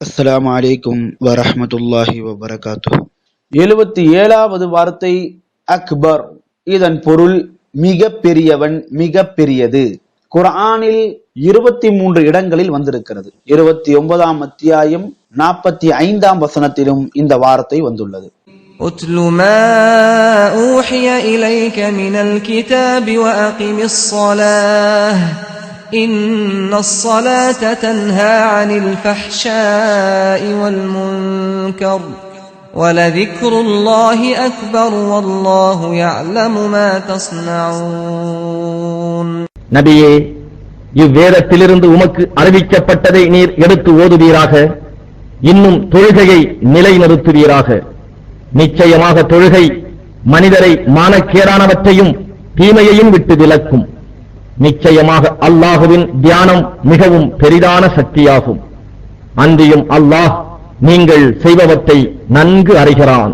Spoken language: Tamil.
அஸ்ஸலாமு அலைக்கும் வரஹ்மத்துல்லாஹி வபரகாத்துஹு. 77வது வார்த்தை அக்பர். இதன் பொருள் மிக பெரியவன், மிக பெரியது. குர்ஆனில் 23 இடங்களில் வந்திருக்கிறது. 29ஆம் அத்தியாயம் 45ஆம் வசனத்திலும் இந்த வார்த்தை வந்துள்ளது. உத்லு மா ஊஹிய இலைக மினல் கிதாபி வ அகிமிஸ் ஸலாஹ் இன்னஸ் ஸலாத தன்ஹா அனில் ஃபஹ்ஷாஇ வல் முன்கர் வலதிக்ருல்லாஹி அக்பர் வல்லாஹு யஅலமு மா தஸ்னஊன். நபியே, இவ்வேதத்திலிருந்து உமக்கு அறிவிக்கப்பட்டதை நீர் எடுத்து ஓதுவீராக. இன்னும் தொழுகையை நிலைநிறுத்துவீராக. நிச்சயமாக தொழுகை மனிதரை மானக்கேடானவற்றையும் தீமையையும் விட்டு விலக்கும். நிச்சயமாக அல்லாஹுவின் தியானம் மிகவும் பெரிதான சக்தியாகும். அன்றியும் அல்லாஹ் நீங்கள் செய்பவற்றை நன்கு அறிகிறான்.